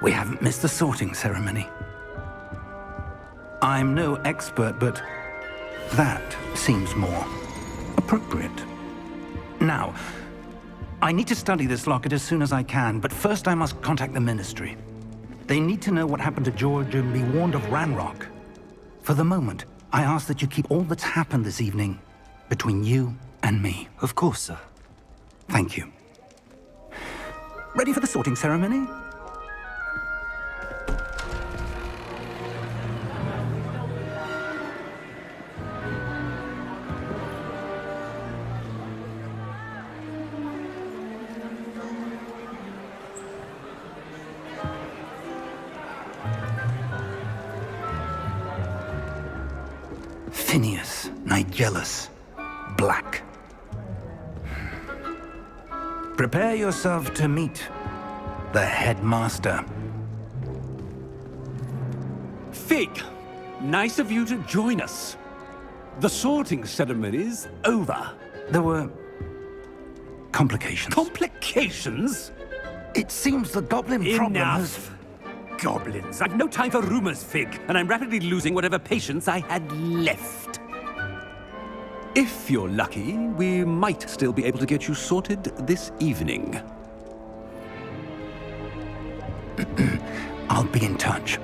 We haven't missed the sorting ceremony. I'm no expert, but that seems more appropriate. Now, I need to study this locket as soon as I can, but first I must contact the Ministry. They need to know what happened to George and be warned of Ranrock. For the moment, I ask that you keep all that's happened this evening between you and me. Of course, sir. Thank you. Ready for the sorting ceremony? Phineas, Nigellus, Black. Prepare yourself to meet the headmaster. Fig, nice of you to join us. The sorting ceremony's over. There were complications. Complications? It seems the goblin problem has... Enough! Goblins. I've no time for rumors, Fig, and I'm rapidly losing whatever patience I had left. If you're lucky, we might still be able to get you sorted this evening. I'll be in touch.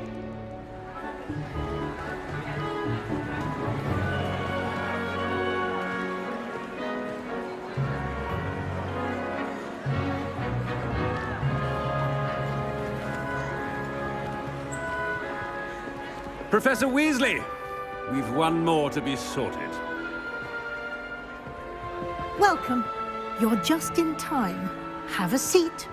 Professor Weasley, we've one more to be sorted. Welcome. You're just in time. Have a seat.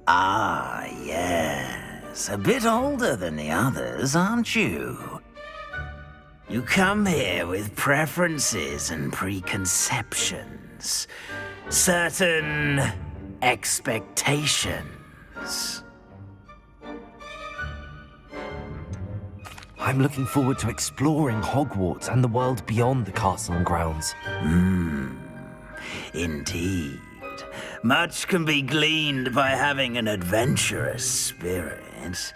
Ah, yes. A bit older than the others, aren't you? You come here with preferences and preconceptions. Certain expectations. I'm looking forward to exploring Hogwarts and the world beyond the castle and grounds. Indeed. Much can be gleaned by having an adventurous spirit,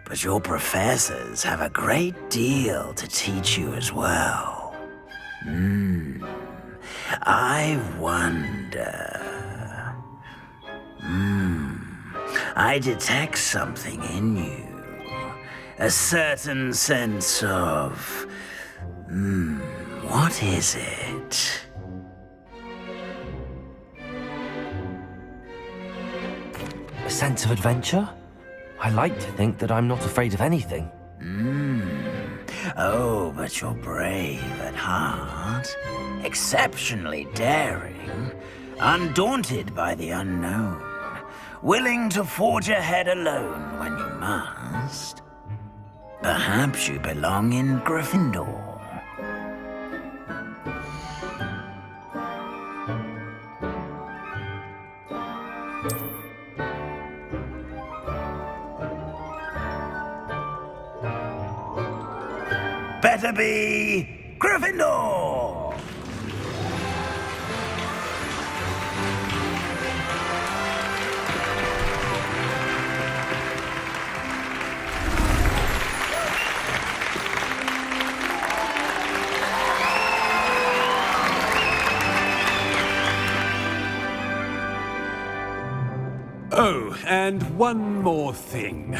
but your professors have a great deal to teach you as well. I wonder... I detect something in you. A certain sense of... what is it? A sense of adventure? I like to think that I'm not afraid of anything. Oh, but you're brave at heart. Exceptionally daring. Undaunted by the unknown. Willing to forge ahead alone when you must. Perhaps you belong in Gryffindor. Better be Gryffindor! Oh, and one more thing.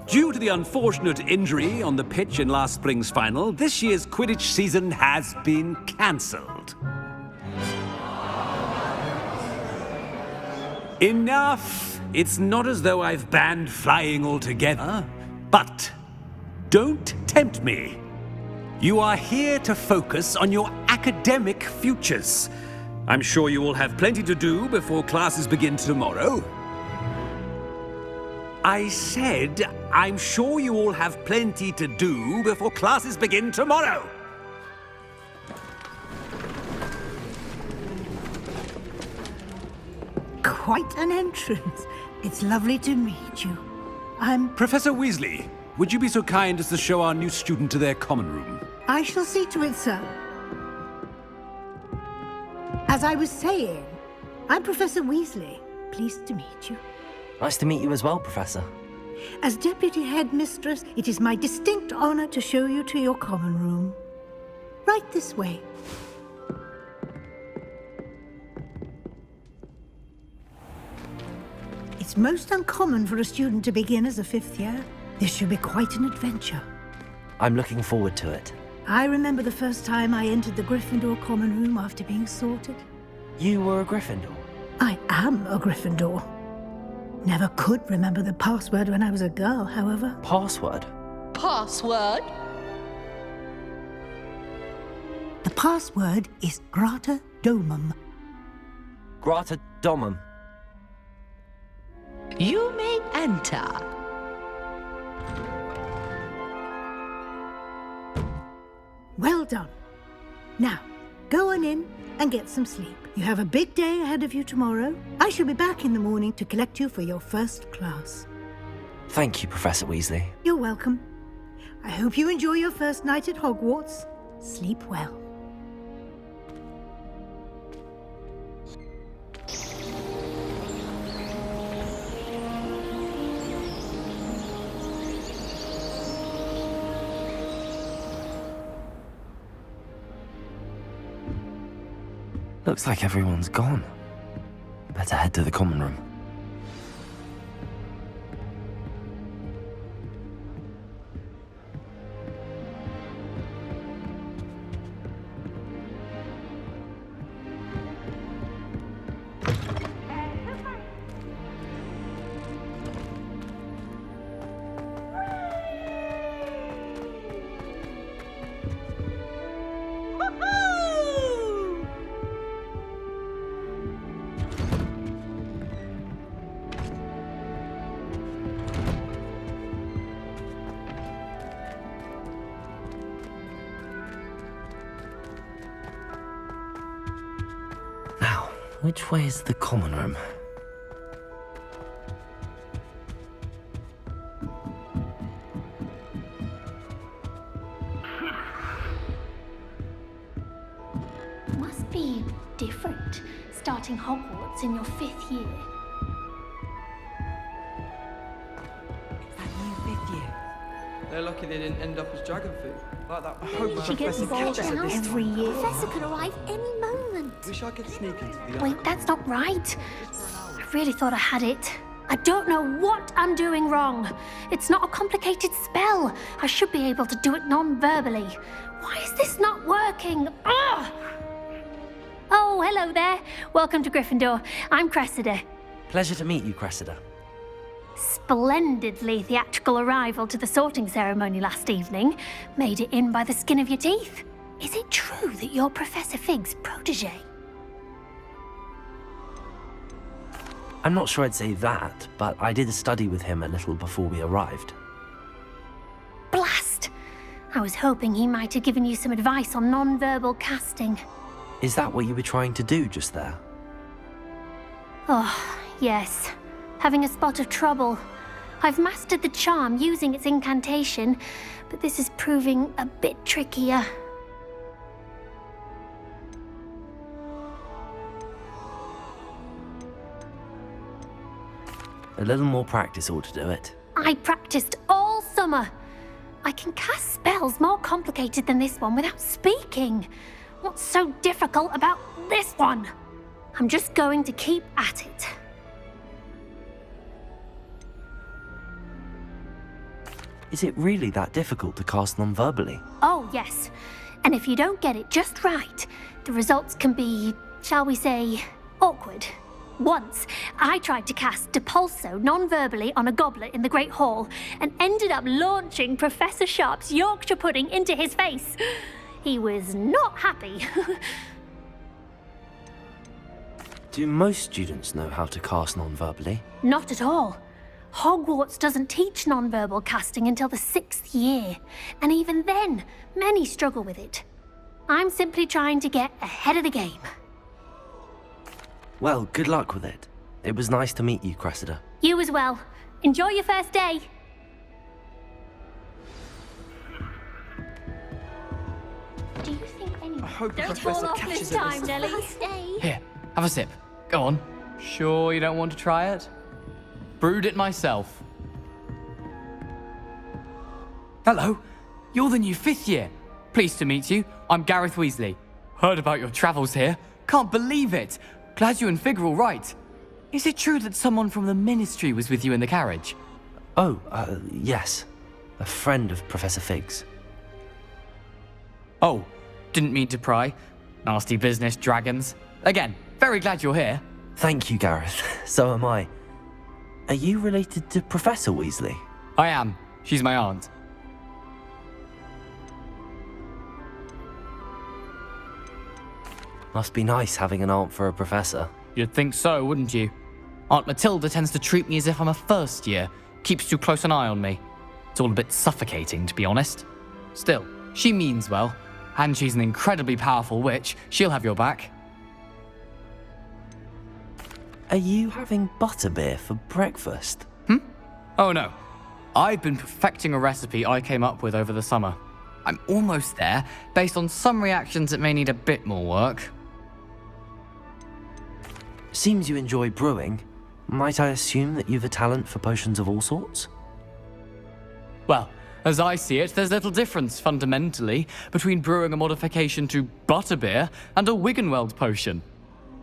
Due to the unfortunate injury on the pitch in last spring's final, this year's Quidditch season has been cancelled. Enough! It's not as though I've banned flying altogether, but don't tempt me. You are here to focus on your academic futures. I'm sure you will have plenty to do before classes begin tomorrow. I said, I'm sure you all have plenty to do before classes begin tomorrow. Quite an entrance. It's lovely to meet you. Professor Weasley, would you be so kind as to show our new student to their common room? I shall see to it, sir. As I was saying, I'm Professor Weasley. Pleased to meet you. Nice to meet you as well, Professor. As Deputy Headmistress, it is my distinct honor to show you to your common room. Right this way. It's most uncommon for a student to begin as a fifth year. This should be quite an adventure. I'm looking forward to it. I remember the first time I entered the Gryffindor common room after being sorted. You were a Gryffindor? I am a Gryffindor. Never could remember the password when I was a girl, however. Password? Password? The password is Grata Domum. Grata Domum. You may enter. Well done. Now, go on in and get some sleep. You have a big day ahead of you tomorrow. I shall be back in the morning to collect you for your first class. Thank you, Professor Weasley. You're welcome. I hope you enjoy your first night at Hogwarts. Sleep well. Looks like everyone's gone. Better head to the common room. Now, which way is the common room? Must be different, starting Hogwarts in your 5th year. That new 5th year. They're lucky they didn't end up as dragon food. Like that Homer She gets Professor bored catches at this every time. year. Professor could arrive any moment. Wish I could sneak into the Wait, that's not right. I really thought I had it. I don't know what I'm doing wrong. It's not a complicated spell. I should be able to do it non-verbally. Why is this not working? Ugh! Oh, hello there. Welcome to Gryffindor. I'm Cressida. Pleasure to meet you, Cressida. Splendidly theatrical arrival to the sorting ceremony last evening. Made it in by the skin of your teeth. Is it true that you're Professor Fig's protege? I'm not sure I'd say that, but I did study with him a little before we arrived. Blast! I was hoping he might have given you some advice on non-verbal casting. Is that what you were trying to do just there? Oh, yes. Having a spot of trouble. I've mastered the charm using its incantation, but this is proving a bit trickier. A little more practice ought to do it. I practiced all summer. I can cast spells more complicated than this one without speaking. What's so difficult about this one? I'm just going to keep at it. Is it really that difficult to cast non-verbally? Oh, yes. And if you don't get it just right, the results can be, shall we say, awkward. Once, I tried to cast Depulso non-verbally on a goblet in the Great Hall and ended up launching Professor Sharp's Yorkshire pudding into his face. He was not happy. Do most students know how to cast non-verbally? Not at all. Hogwarts doesn't teach non-verbal casting until the 6th year, and even then, many struggle with it. I'm simply trying to get ahead of the game. Well, good luck with it. It was nice to meet you, Cressida. You as well. Enjoy your first day. Do you think anyone... I hope the Don't professor fall off catches this it time, this Nelly. First day. Here, have a sip. Go on. Sure you don't want to try it? Brewed it myself. Hello, you're the new 5th year. Pleased to meet you. I'm Gareth Weasley. Heard about your travels here. Can't believe it. Glad you and Fig are all right. Is it true that someone from the Ministry was with you in the carriage? Oh, yes. A friend of Professor Fig's. Oh, didn't mean to pry. Nasty business, dragons. Again, very glad you're here. Thank you, Gareth. So am I. Are you related to Professor Weasley? I am. She's my aunt. Must be nice having an aunt for a professor. You'd think so, wouldn't you? Aunt Matilda tends to treat me as if I'm a first year. Keeps too close an eye on me. It's all a bit suffocating, to be honest. Still, she means well. And she's an incredibly powerful witch. She'll have your back. Are you having butterbeer for breakfast? Oh no. I've been perfecting a recipe I came up with over the summer. I'm almost there. Based on some reactions, it may need a bit more work. Seems you enjoy brewing. Might I assume that you've a talent for potions of all sorts? Well, as I see it, there's little difference, fundamentally, between brewing a modification to butterbeer and a Wiggenweld potion.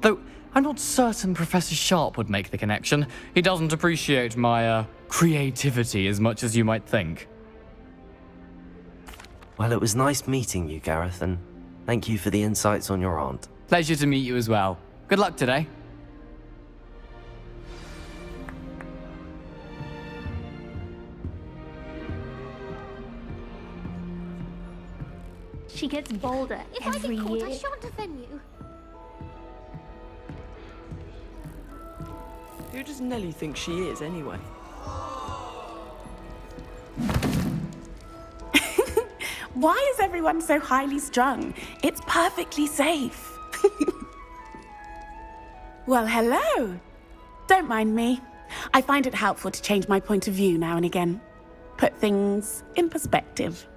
Though, I'm not certain Professor Sharp would make the connection. He doesn't appreciate my, creativity as much as you might think. Well, it was nice meeting you, Gareth, and thank you for the insights on your aunt. Pleasure to meet you as well. Good luck today. She gets bolder If I every get caught, year. I shan't offend you. Who does Nelly think she is, anyway? Why is everyone so highly strung? It's perfectly safe. Well, hello. Don't mind me. I find it helpful to change my point of view now and again. Put things in perspective.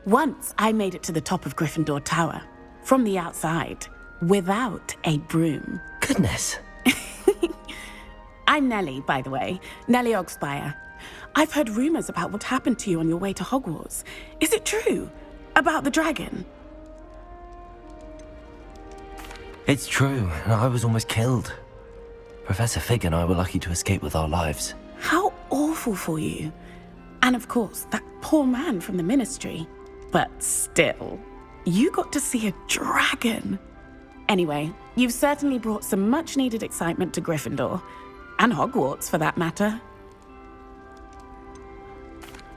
Once I made it to the top of Gryffindor Tower, from the outside, without a broom. Goodness. I'm Nelly, by the way. Nelly Ogspire. I've heard rumors about what happened to you on your way to Hogwarts. Is it true? About the dragon? It's true, and I was almost killed. Professor Fig and I were lucky to escape with our lives. How awful for you. And of course, that poor man from the Ministry. But still, you got to see a dragon. Anyway, you've certainly brought some much-needed excitement to Gryffindor. And Hogwarts, for that matter.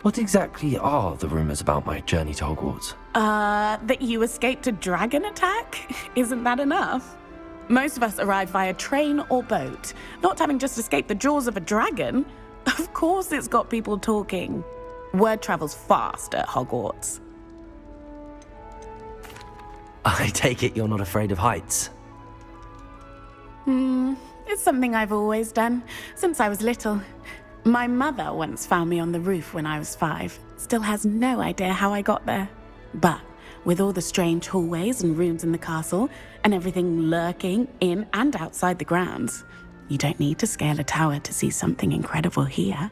What exactly are the rumors about my journey to Hogwarts? That you escaped a dragon attack? Isn't that enough? Most of us arrive via train or boat, not having just escaped the jaws of a dragon. Of course it's got people talking. Word travels fast at Hogwarts. I take it you're not afraid of heights. It's something I've always done, since I was little. My mother once found me on the roof when I was 5. Still has no idea how I got there. But with all the strange hallways and rooms in the castle, and everything lurking in and outside the grounds, you don't need to scale a tower to see something incredible here.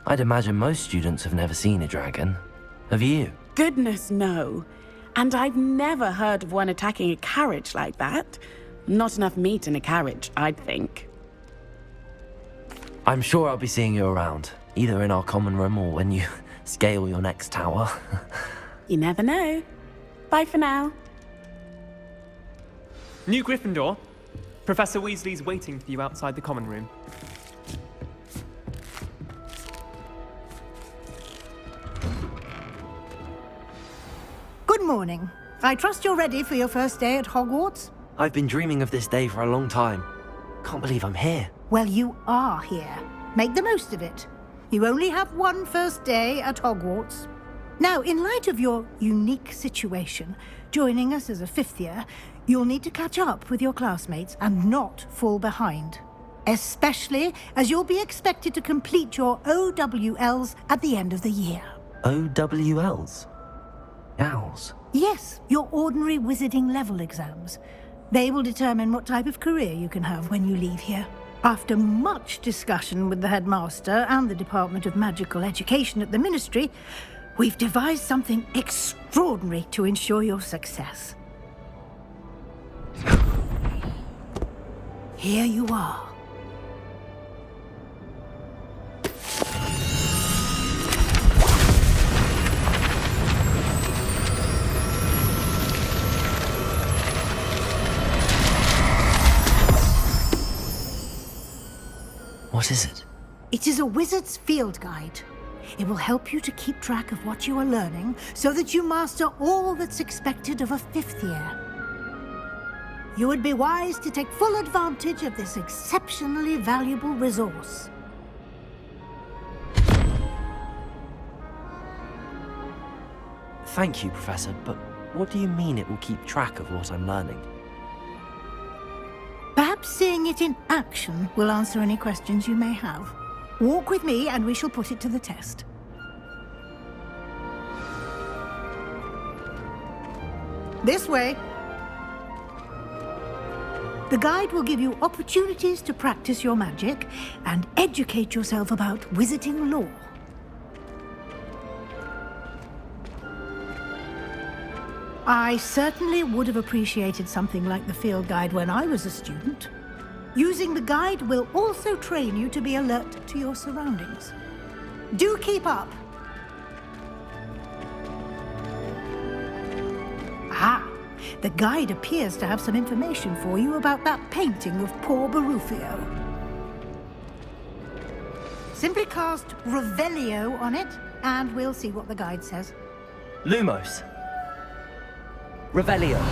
I'd imagine most students have never seen a dragon. Have you? Goodness, no. And I've never heard of one attacking a carriage like that. Not enough meat in a carriage, I'd think. I'm sure I'll be seeing you around, either in our common room or when you scale your next tower. You never know. Bye for now. New Gryffindor. Professor Weasley's waiting for you outside the common room. Good morning. I trust you're ready for your first day at Hogwarts? I've been dreaming of this day for a long time. Can't believe I'm here. Well, you are here. Make the most of it. You only have one first day at Hogwarts. Now, in light of your unique situation, joining us as a 5th year, you'll need to catch up with your classmates and not fall behind. Especially as you'll be expected to complete your OWLs at the end of the year. OWLs? Owls? Yes, your ordinary wizarding level exams. They will determine what type of career you can have when you leave here. After much discussion with the headmaster and the Department of Magical Education at the Ministry, we've devised something extraordinary to ensure your success. Here you are. What is it? It is a wizard's field guide. It will help you to keep track of what you are learning so that you master all that's expected of a 5th year. You would be wise to take full advantage of this exceptionally valuable resource. Thank you, Professor, but what do you mean it will keep track of what I'm learning? Perhaps seeing it in action will answer any questions you may have. Walk with me and we shall put it to the test. This way. The guide will give you opportunities to practice your magic and educate yourself about wizarding lore. I certainly would have appreciated something like the field guide when I was a student. Using the guide will also train you to be alert to your surroundings. Do keep up. Ah, the guide appears to have some information for you about that painting of poor Barufio. Simply cast Revelio on it, and we'll see what the guide says. Lumos. Revelio.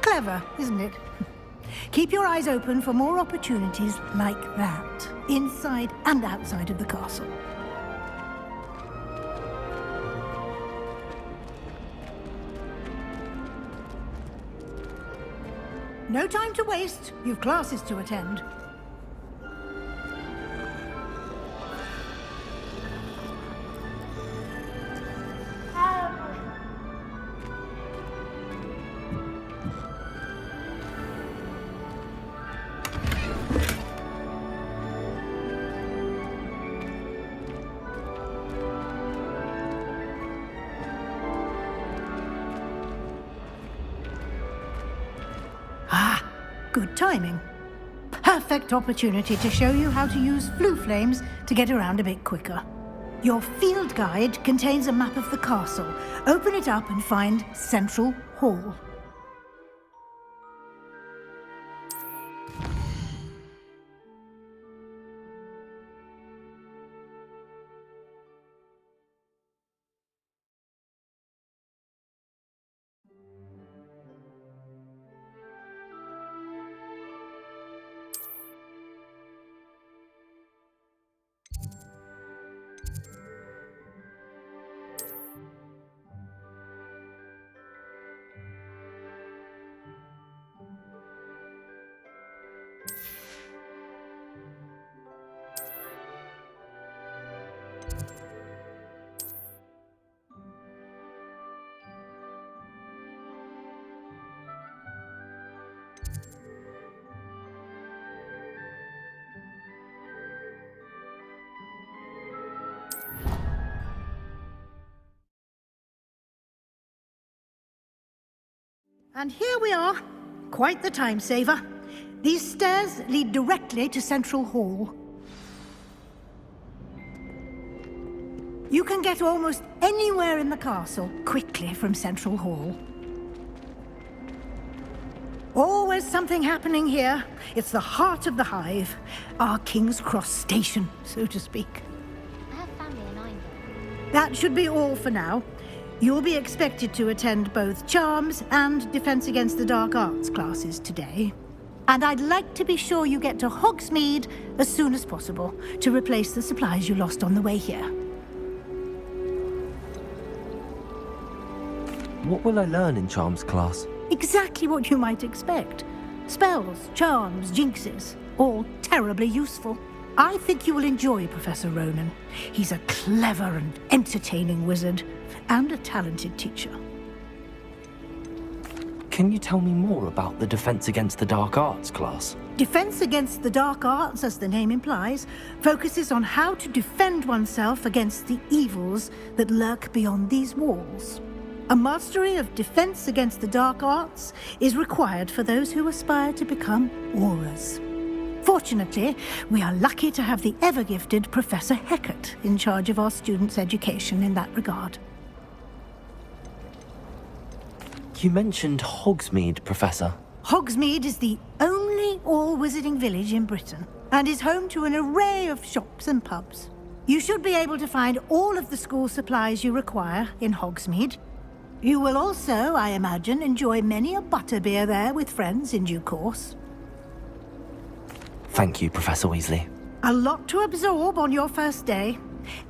Clever, isn't it? Keep your eyes open for more opportunities like that, inside and outside of the castle. No time to waste. You've classes to attend. Good timing. Perfect opportunity to show you how to use flue flames to get around a bit quicker. Your field guide contains a map of the castle. Open it up and find Central Hall. And here we are, Quite the time saver. These stairs lead directly to Central Hall. You can get almost anywhere in the castle quickly from Central Hall. Always something happening here. It's the heart of the hive. Our King's Cross station, so to speak. I have family in Ironville. That should be all for now. You'll be expected to attend both Charms and Defense Against the Dark Arts classes today. And I'd like to be sure you get to Hogsmeade as soon as possible to replace the supplies you lost on the way here. What will I learn in Charms class? Exactly what you might expect. Spells, charms, jinxes, all terribly useful. I think you will enjoy Professor Ronan. He's a clever and entertaining wizard, and a talented teacher. Can you tell me more about the Defense Against the Dark Arts class? Defense Against the Dark Arts, as the name implies, focuses on how to defend oneself against the evils that lurk beyond these walls. A mastery of Defense Against the Dark Arts is required for those who aspire to become Aurors. Fortunately, we are lucky to have the ever-gifted Professor Hecat in charge of our students' education in that regard. You mentioned Hogsmeade, Professor. Hogsmeade is the only all-wizarding village in Britain and is home to an array of shops and pubs. You should be able to find all of the school supplies you require in Hogsmeade. You will also, I imagine, enjoy many a butterbeer there with friends in due course. Thank you, Professor Weasley. A lot to absorb on your first day,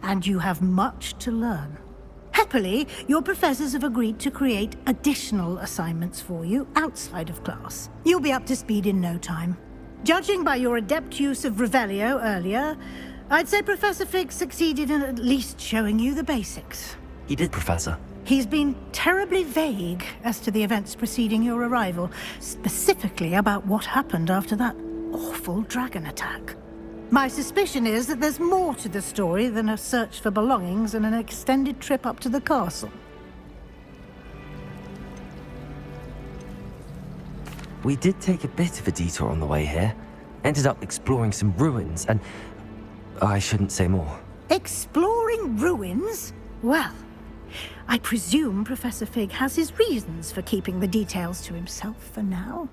and you have much to learn. Happily, your professors have agreed to create additional assignments for you outside of class. You'll be up to speed in no time. Judging by your adept use of Revelio earlier, I'd say Professor Fig succeeded in at least showing you the basics. He did, Professor. He's been terribly vague as to the events preceding your arrival, specifically about what happened after that awful dragon attack. My suspicion is that there's more to the story than a search for belongings and an extended trip up to the castle. We did take a bit of a detour on the way here. Ended up exploring some ruins and... I shouldn't say more. Exploring ruins? Well, I presume Professor Fig has his reasons for keeping the details to himself for now.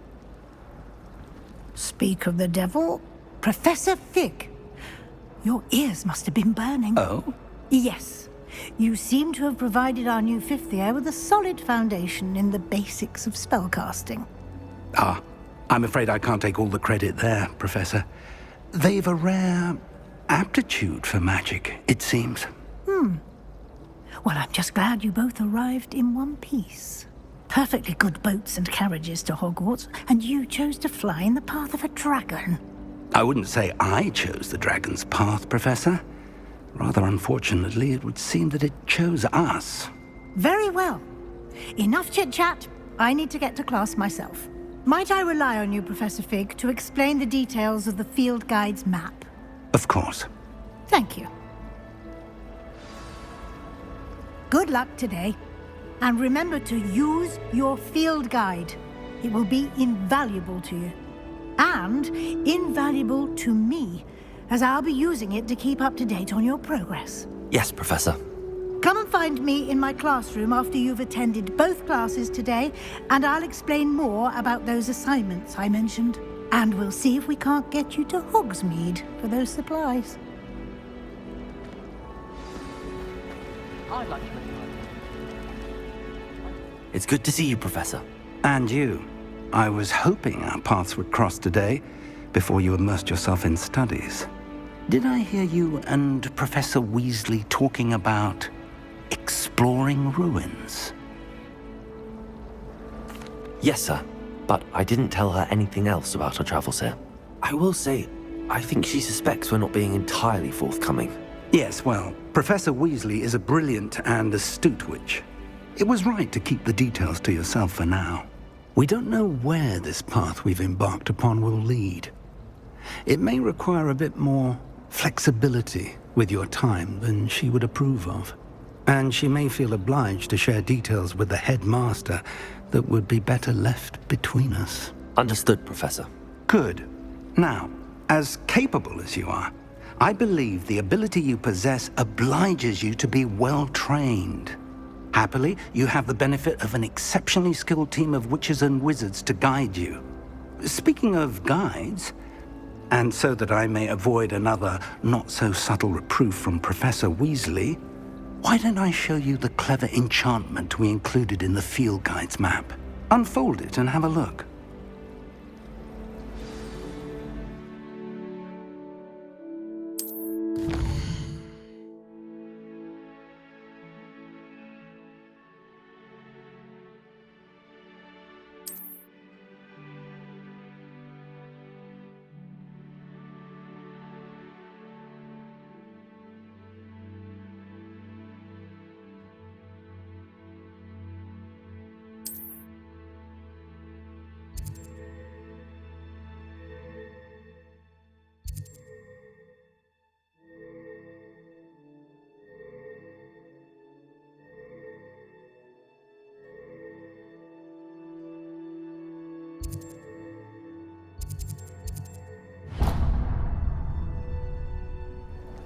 Speak of the devil, Professor Fig. Your ears must have been burning. Oh? Yes. You seem to have provided our new fifth year with a solid foundation in the basics of spellcasting. Ah, I'm afraid I can't take all the credit there, Professor. They've a rare aptitude for magic, it seems. Well, I'm just glad you both arrived in one piece. Perfectly good boats and carriages to Hogwarts, and you chose to fly in the path of a dragon. I wouldn't say I chose the dragon's path, Professor. Rather unfortunately, it would seem that it chose us. Very well. Enough chit-chat. I need to get to class myself. Might I rely on you, Professor Fig, to explain the details of the field guide's map? Of course. Thank you. Good luck today. And remember to use your field guide. It will be invaluable to you. And invaluable to me, as I'll be using it to keep up to date on your progress. Yes, Professor. Come and find me in my classroom after you've attended both classes today, and I'll explain more about those assignments I mentioned. And we'll see if we can't get you to Hogsmeade for those supplies. I'd like to... It's good to see you, Professor. And you. I was hoping our paths would cross today, before you immersed yourself in studies. Did I hear you and Professor Weasley talking about exploring ruins? Yes, sir. But I didn't tell her anything else about our travels here. I will say, I think she suspects we're not being entirely forthcoming. Yes, well, Professor Weasley is a brilliant and astute witch. It was right to keep the details to yourself for now. We don't know where this path we've embarked upon will lead. It may require a bit more flexibility with your time than she would approve of. And she may feel obliged to share details with the headmaster that would be better left between us. Understood, Professor. Good. Now, as capable as you are, I believe the ability you possess obliges you to be well-trained. Happily, you have the benefit of an exceptionally skilled team of witches and wizards to guide you. Speaking of guides, and so that I may avoid another not-so-subtle reproof from Professor Weasley, why don't I show you the clever enchantment we included in the field guide's map? Unfold it and have a look.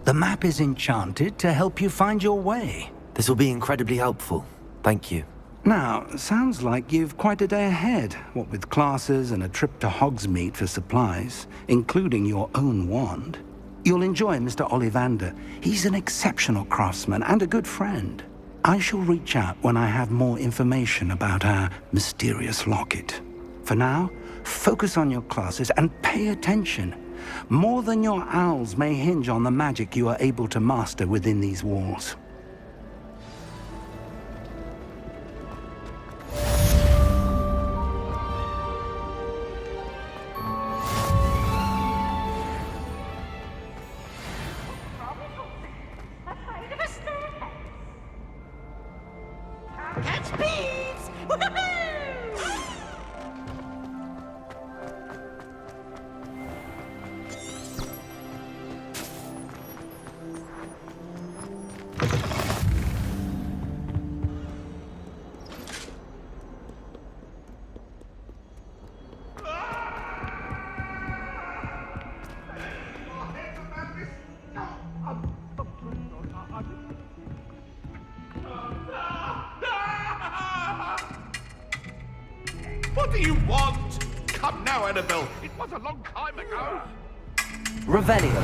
The map is enchanted to help you find your way. This will be incredibly helpful. Thank you. Now, sounds like you've quite a day ahead, what with classes and a trip to Hogsmeade for supplies, including your own wand. You'll enjoy Mr. Ollivander. He's an exceptional craftsman and a good friend. I shall reach out when I have more information about our mysterious locket. For now, focus on your classes and pay attention. More than your owls may hinge on the magic you are able to master within these walls. Catch bees! Woohoo! What do you want? Come now, Annabelle. It was a long time ago. Revelio.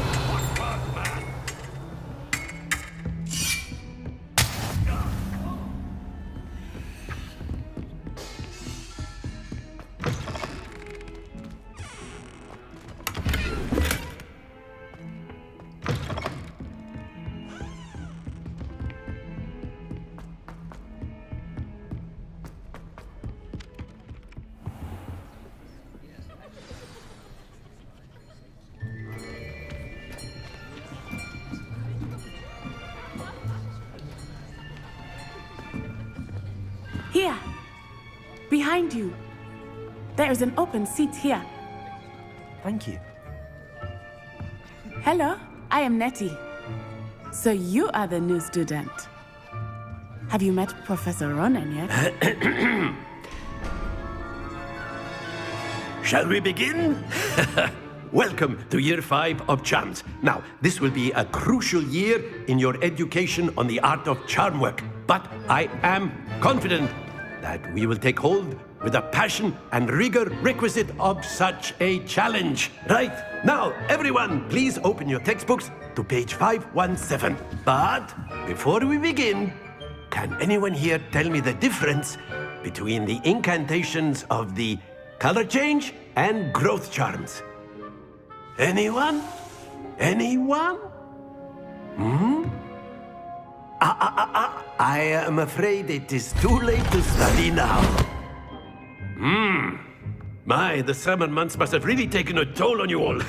Here, behind you. There is an open seat here. Thank you. Hello, I am Nettie. So you are the new student. Have you met Professor Ronan yet? Shall we begin? Welcome to Year 5 of Charms. Now, this will be a crucial year in your education on the art of charm work. But I am confident that we will take hold with the passion and rigor requisite of such a challenge. Right, now, everyone, please open your textbooks to page 517. But before we begin, can anyone here tell me the difference between the incantations of the color change and growth charms? Anyone? Anyone? I am afraid it is too late to study now. My, the summer months must have really taken a toll on you all.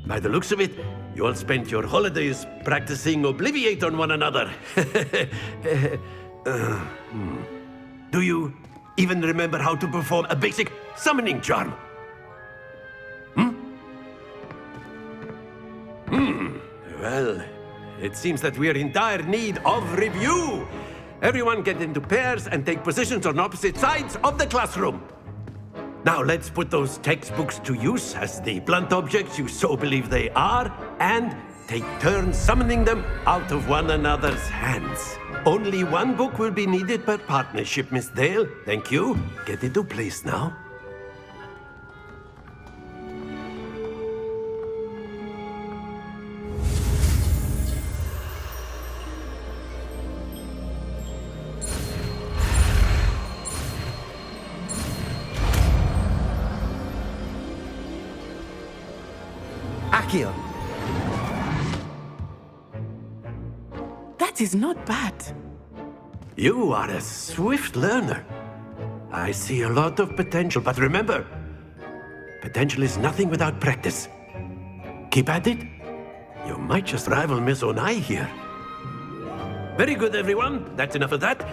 By the looks of it, you all spent your holidays practicing Obliviate on one another. Do you even remember how to perform a basic summoning charm? Well, it seems that we are in dire need of review. Everyone get into pairs and take positions on opposite sides of the classroom. Now let's put those textbooks to use as the blunt objects you so believe they are, and take turns summoning them out of one another's hands. Only one book will be needed per partnership, Miss Dale. Thank you. Get into place now. Akio! That is not bad. You are a swift learner. I see a lot of potential, but remember, potential is nothing without practice. Keep at it. You might just rival Miss Onai here. Very good, everyone. That's enough of that.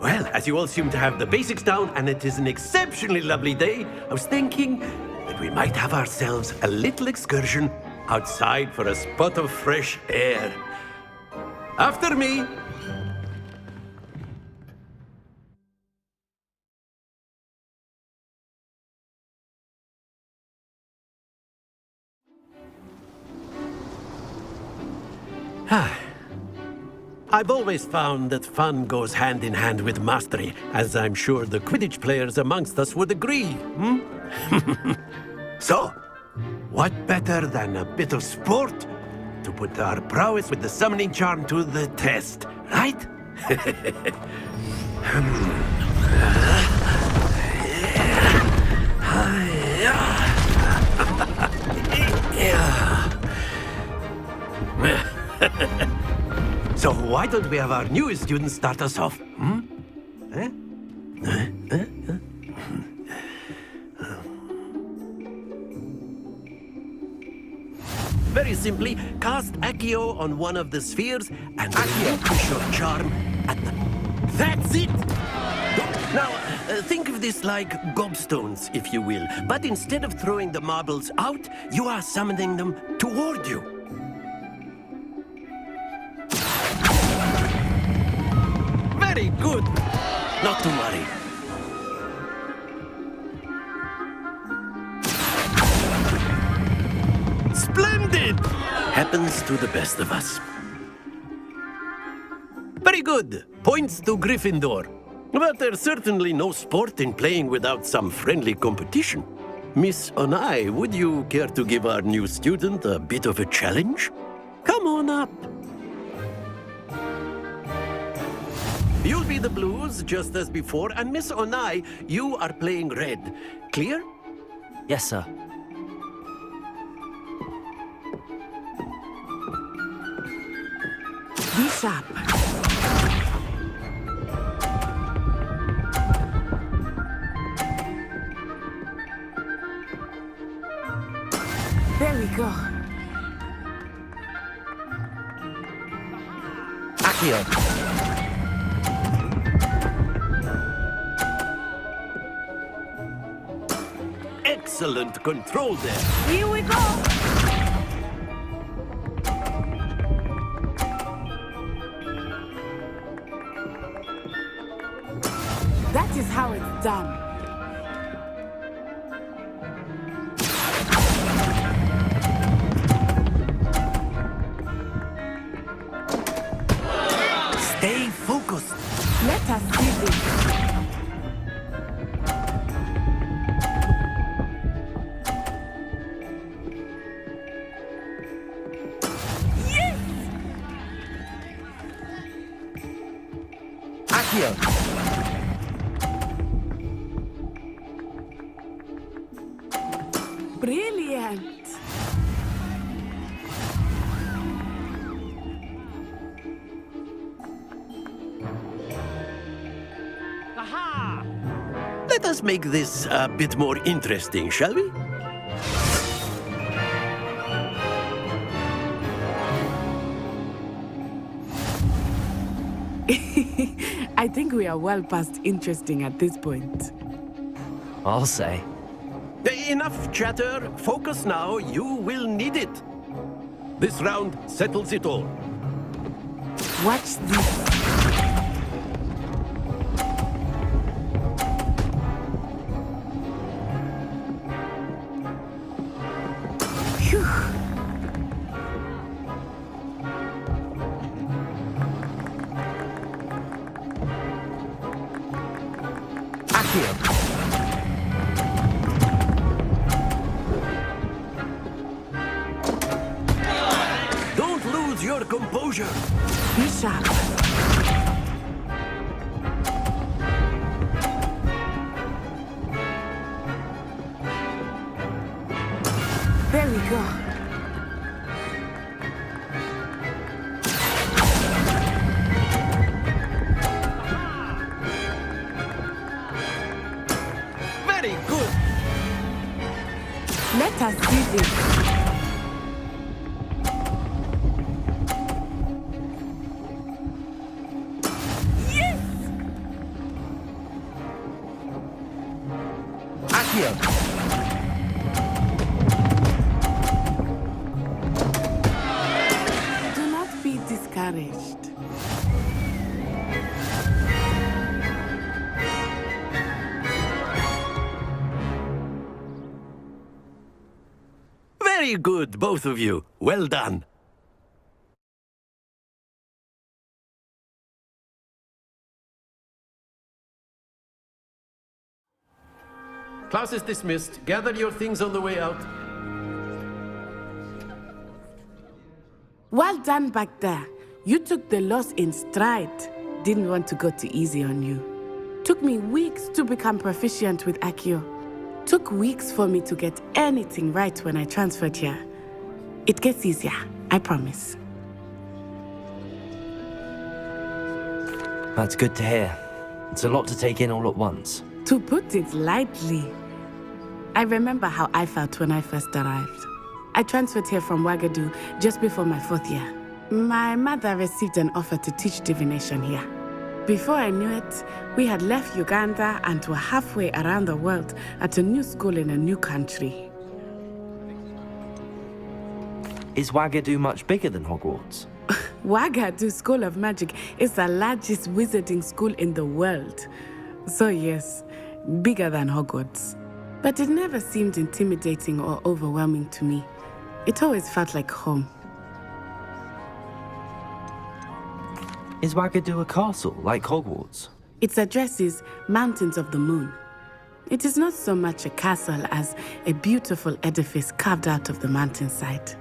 Well, as you all seem to have the basics down, and it is an exceptionally lovely day, I was thinking that we might have ourselves a little excursion outside for a spot of fresh air. After me. I've always found that fun goes hand in hand with mastery, as I'm sure the Quidditch players amongst us would agree. So, what better than a bit of sport to put our prowess with the summoning charm to the test, right? So why don't we have our newest student start us off? Very simply, cast Accio on one of the spheres and relinquish your charm at the... That's it! Now, think of this like gobstones, if you will. But instead of throwing the marbles out, you are summoning them toward you. Very good! Not to worry. Splendid! Happens to the best of us. Very good. Points to Gryffindor. But there's certainly no sport in playing without some friendly competition. Miss Onai, would you care to give our new student a bit of a challenge? Come on up. You'll be the blues, just as before, and Miss Onai, you are playing red. Clear? Yes, sir. Be sharp. There we go. Akio! Excellent control there. Here we go! That is how it's done. Stay focused. Let us see this. Brilliant! Aha! Let us make this a bit more interesting, shall we? I think we are well past interesting at this point. I'll say. Enough chatter. Focus now. You will need it. This round settles it all. Watch this. Accio. Don't lose your composure. Be sharp. There we go. Very good. Let us see this. Accio. Do not be discouraged. Very good, both of you. Well done. Class is dismissed. Gather your things on the way out. Well done back there. You took the loss in stride. Didn't want to go too easy on you. Took me weeks to become proficient with Accio. Took weeks for me to get anything right when I transferred here. It gets easier, I promise. That's good to hear. It's a lot to take in all at once. To put it lightly, I remember how I felt when I first arrived. I transferred here from Ouagadougou just before my 4th year. My mother received an offer to teach divination here. Before I knew it, we had left Uganda and were halfway around the world at a new school in a new country. Is Ouagadougou much bigger than Hogwarts? Ouagadougou School of Magic is the largest wizarding school in the world. So yes, bigger than Hogwarts. But it never seemed intimidating or overwhelming to me. It always felt like home. Is Ouagadougou a castle, like Hogwarts? Its address is Mountains of the Moon. It is not so much a castle as a beautiful edifice carved out of the mountainside.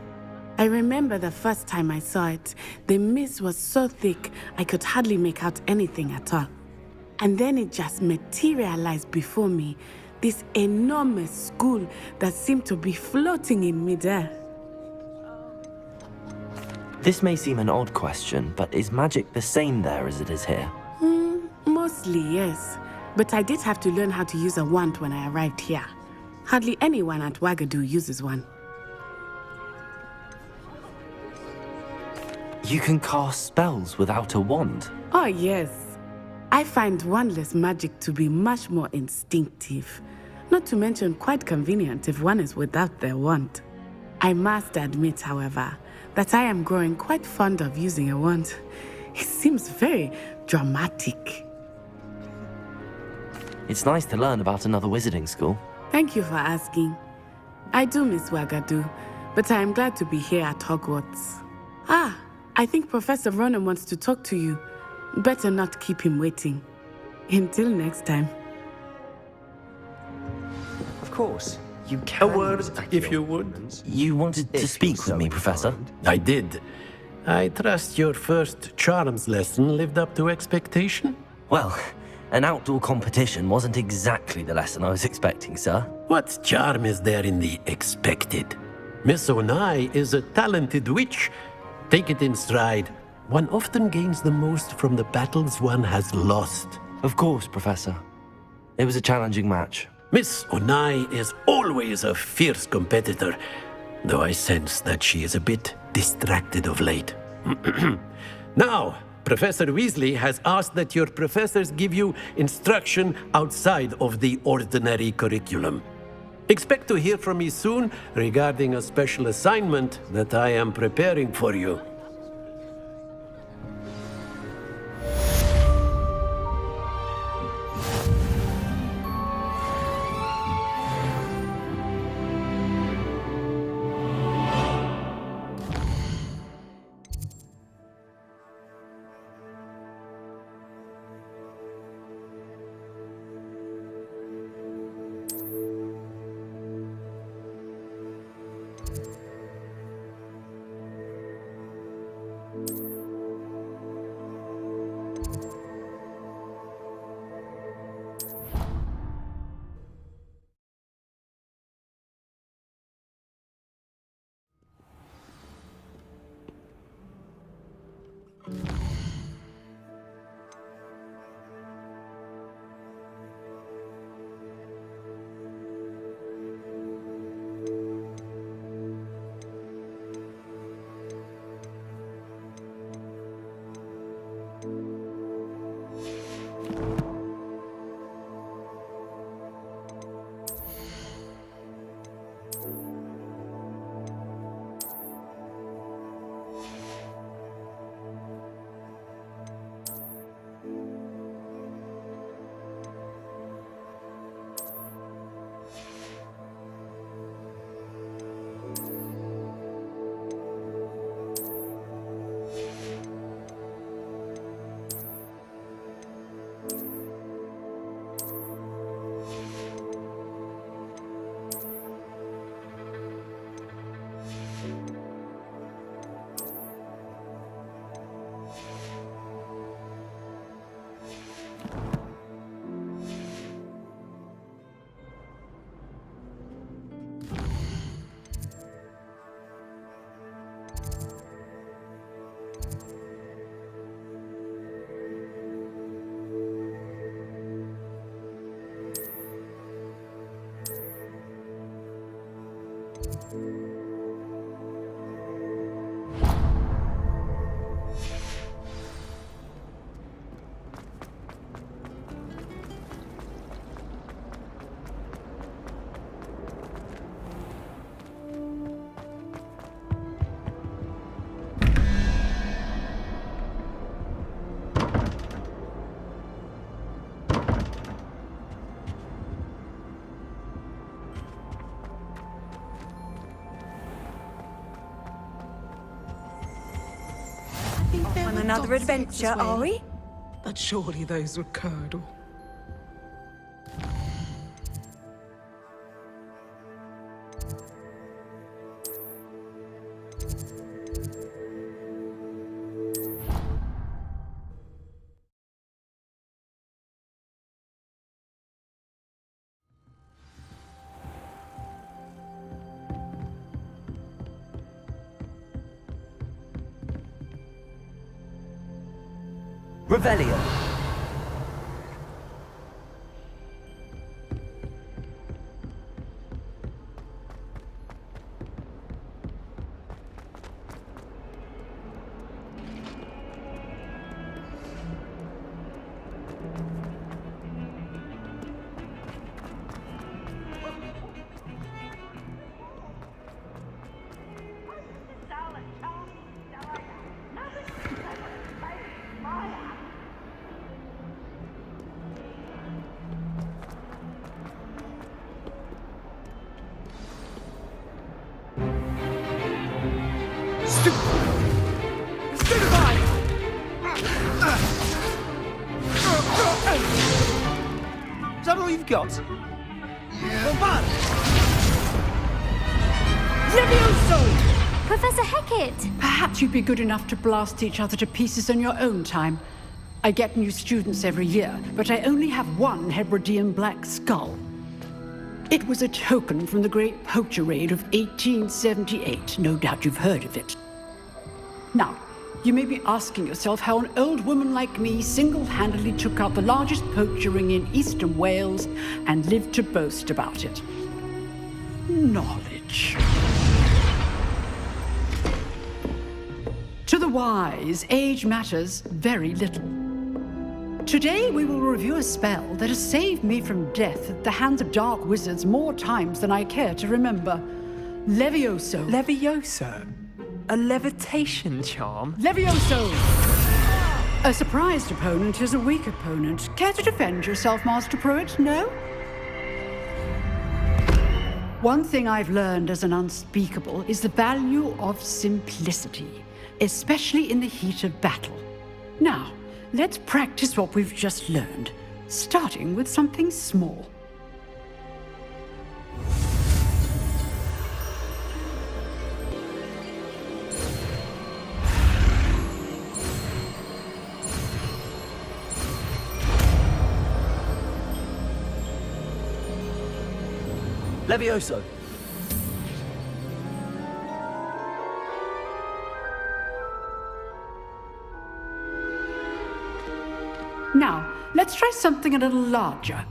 I remember the first time I saw it, the mist was so thick I could hardly make out anything at all. And then it just materialized before me, this enormous school that seemed to be floating in midair. This may seem an odd question, but is magic the same there as it is here? Mostly, yes. But I did have to learn how to use a wand when I arrived here. Hardly anyone at Ouagadougou uses one. You can cast spells without a wand? Oh, yes. I find wandless magic to be much more instinctive. Not to mention quite convenient if one is without their wand. I must admit, however, that I am growing quite fond of using a wand. It seems very dramatic. It's nice to learn about another wizarding school. Thank you for asking. I do miss Ouagadougou, but I am glad to be here at Hogwarts. Ah, I think Professor Ronan wants to talk to you. Better not keep him waiting. Until next time. Of course, you can. A word, if you would. You wanted to speak with me, Professor? I did. I trust your first charms lesson lived up to expectation? Well, an outdoor competition wasn't exactly the lesson I was expecting, sir. What charm is there in the expected? Miss Onai is a talented witch. Take it in stride. One often gains the most from the battles one has lost. Of course, Professor. It was a challenging match. Miss Onai is always a fierce competitor, though I sense that she is a bit distracted of late. Now, Professor Weasley has asked that your professors give you instruction outside of the ordinary curriculum. Expect to hear from me soon regarding a special assignment that I am preparing for you. On another adventure, are we? But surely those were curdle. Revelio. Is that all you've got? Yeah. Levioso! Professor Hecat! Perhaps you'd be good enough to blast each other to pieces on your own time. I get new students every year, but I only have one Hebridean black skull. It was a token from the Great Poacher Raid of 1878. No doubt you've heard of it. Now, you may be asking yourself how an old woman like me single-handedly took out the largest poacher ring in eastern Wales and lived to boast about it. Knowledge. To the wise, age matters very little. Today we will review a spell that has saved me from death at the hands of dark wizards more times than I care to remember. Levioso. Levioso? A levitation charm? Levioso! A surprised opponent is a weak opponent. Care to defend yourself, Master Pruitt? No? One thing I've learned as an unspeakable is the value of simplicity, especially in the heat of battle. Now, let's practice what we've just learned, starting with something small. Levioso. Now, let's try something a little larger.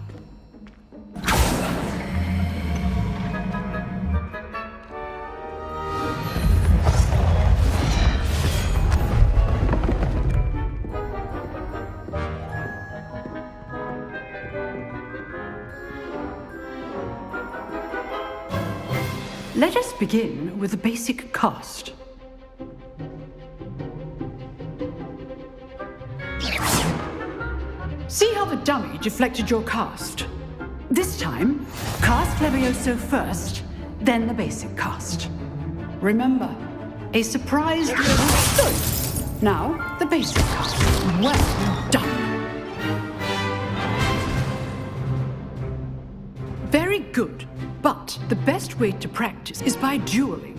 Let us begin with the basic cast. See how the dummy deflected your cast? This time, cast Levioso first, then the basic cast. Remember, a surprise good. Now, the basic cast. Well done. Very good. But the best way to practice is by dueling.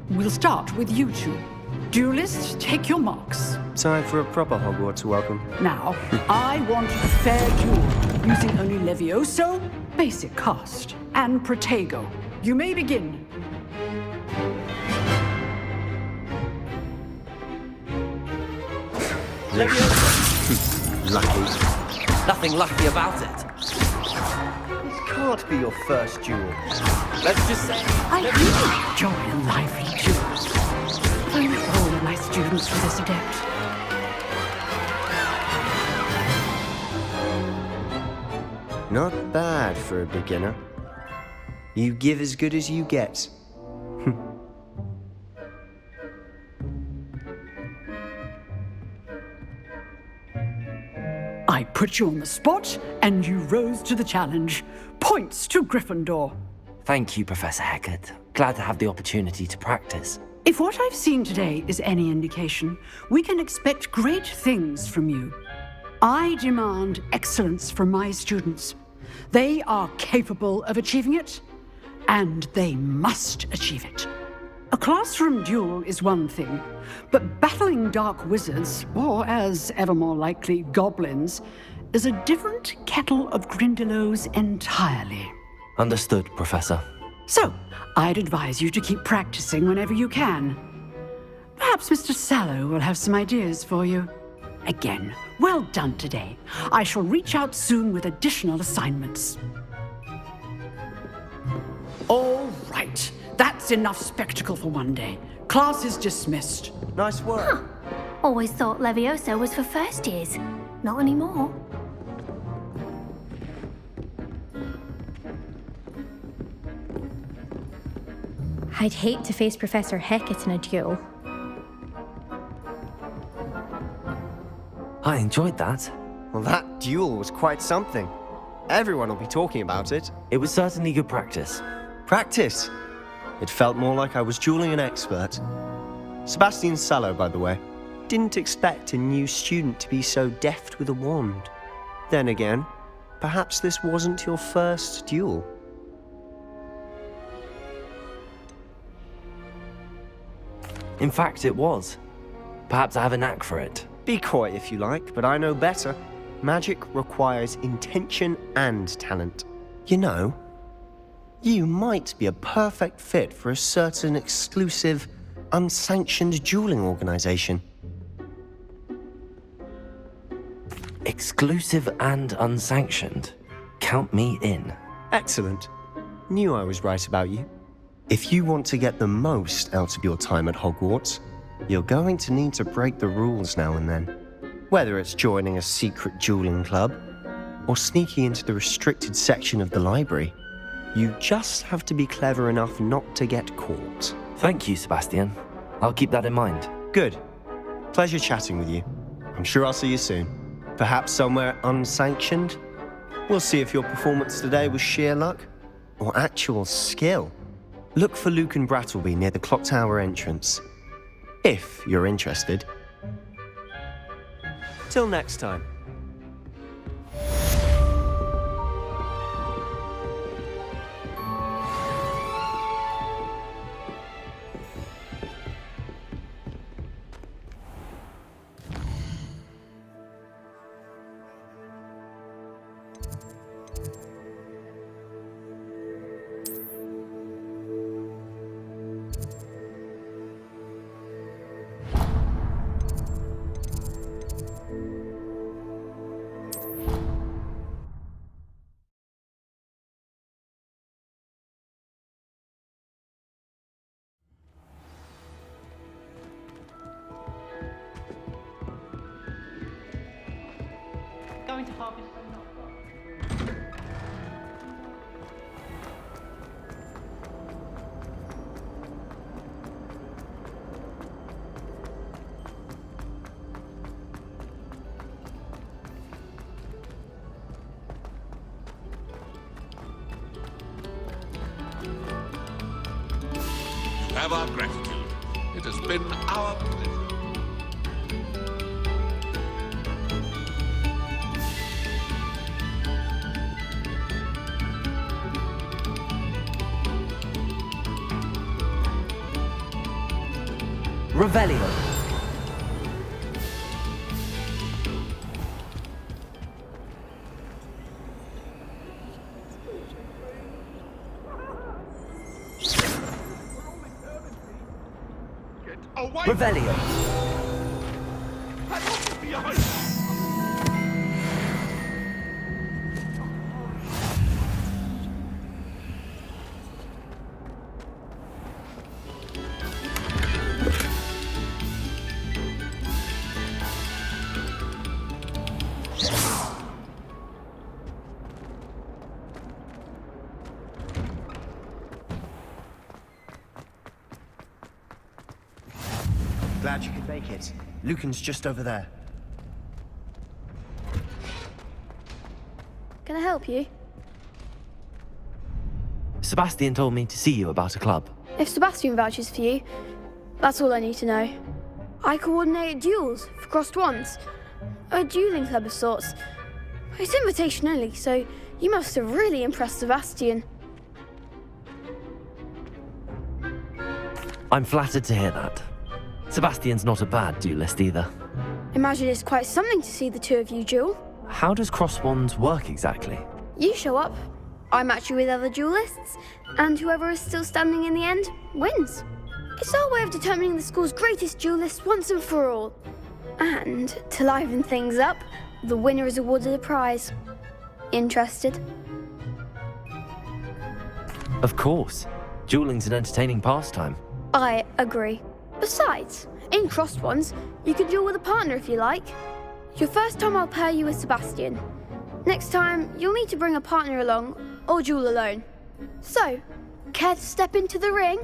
We'll start with you two. Duelists, take your marks. Time for a proper Hogwarts welcome. Now, I want a fair duel, using only Levioso, basic cast, and Protego. You may begin. Lucky. Nothing lucky about it. It's not be your first duel. Let's just say... I really enjoy a lively duel. If only all of my students were this adept. Not bad for a beginner. You give as good as you get. I put you on the spot, and you rose to the challenge. Points to Gryffindor. Thank you, Professor Hecat. Glad to have the opportunity to practice. If what I've seen today is any indication, we can expect great things from you. I demand excellence from my students. They are capable of achieving it, and they must achieve it. A classroom duel is one thing, but battling dark wizards, or as ever more likely, goblins, is a different kettle of Grindylows entirely. Understood, Professor. So, I'd advise you to keep practicing whenever you can. Perhaps Mr. Sallow will have some ideas for you. Again, well done today. I shall reach out soon with additional assignments. All right. That's enough spectacle for one day. Class is dismissed. Nice work. Huh. Always thought Levioso was for first years. Not anymore. I'd hate to face Professor Hecat in a duel. I enjoyed that. Well, that duel was quite something. Everyone will be talking about it. It was certainly good practice. Practice? It felt more like I was dueling an expert. Sebastian Sallow, by the way. Didn't expect a new student to be so deft with a wand. Then again, perhaps this wasn't your first duel. In fact, it was. Perhaps I have a knack for it. Be coy if you like, but I know better. Magic requires intention and talent. You know, you might be a perfect fit for a certain exclusive, unsanctioned dueling organization. Exclusive and unsanctioned. Count me in. Excellent. Knew I was right about you. If you want to get the most out of your time at Hogwarts, you're going to need to break the rules now and then. Whether it's joining a secret dueling club, or sneaking into the restricted section of the library, you just have to be clever enough not to get caught. Thank you, Sebastian. I'll keep that in mind. Good. Pleasure chatting with you. I'm sure I'll see you soon. Perhaps somewhere unsanctioned? We'll see if your performance today was sheer luck or actual skill. Look for Luke and Brattleby near the clock tower entrance, if you're interested. Till next time. Going to harvest from You have our gratitude. It has been our pleasure. Revelio. Away! Revelio. Behind. Glad you could make it. Lucan's just over there. Can I help you? Sebastian told me to see you about a club. If Sebastian vouches for you, that's all I need to know. I coordinate duels for crossed wands. A dueling club of sorts. It's invitation only, so you must have really impressed Sebastian. I'm flattered to hear that. Sebastian's not a bad duelist either. Imagine it's quite something to see the two of you duel. How does cross wands work exactly? You show up, I match you with other duelists, and whoever is still standing in the end wins. It's our way of determining the school's greatest duelist once and for all. And to liven things up, the winner is awarded a prize. Interested? Of course. Dueling's an entertaining pastime. I agree. Besides, in crossed ones, you can duel with a partner if you like. Your first time I'll pair you with Sebastian. Next time, you'll need to bring a partner along, or duel alone. So, care to step into the ring?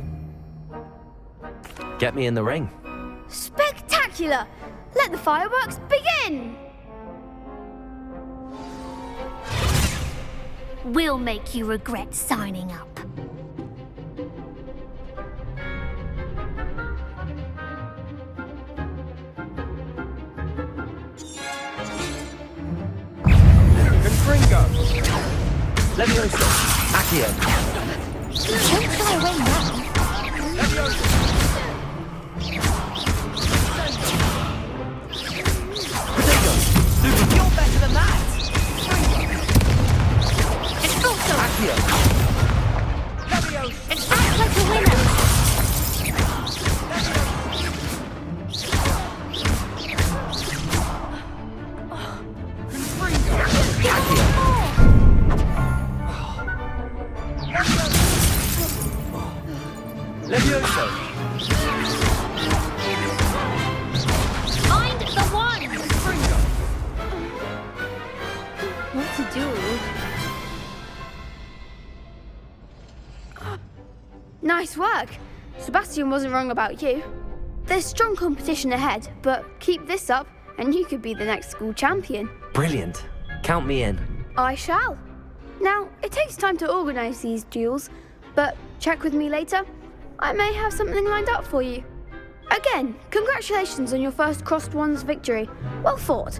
Get me in the ring. Spectacular! Let the fireworks begin! We'll make you regret signing up. Confringo! Levioso! Accio! Don't fly away now. Levioso! You're better than that! It's also Accio! Levioso! It's act like a winner. Levioso! Find the one. What to do? Nice work. Sebastian wasn't wrong about you. There's strong competition ahead, but keep this up and you could be the next school champion. Brilliant. Count me in. I shall. Now, it takes time to organise these duels, but check with me later. I may have something lined up for you. Again, congratulations on your first crossed wands victory. Well fought.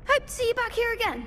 Hope to see you back here again.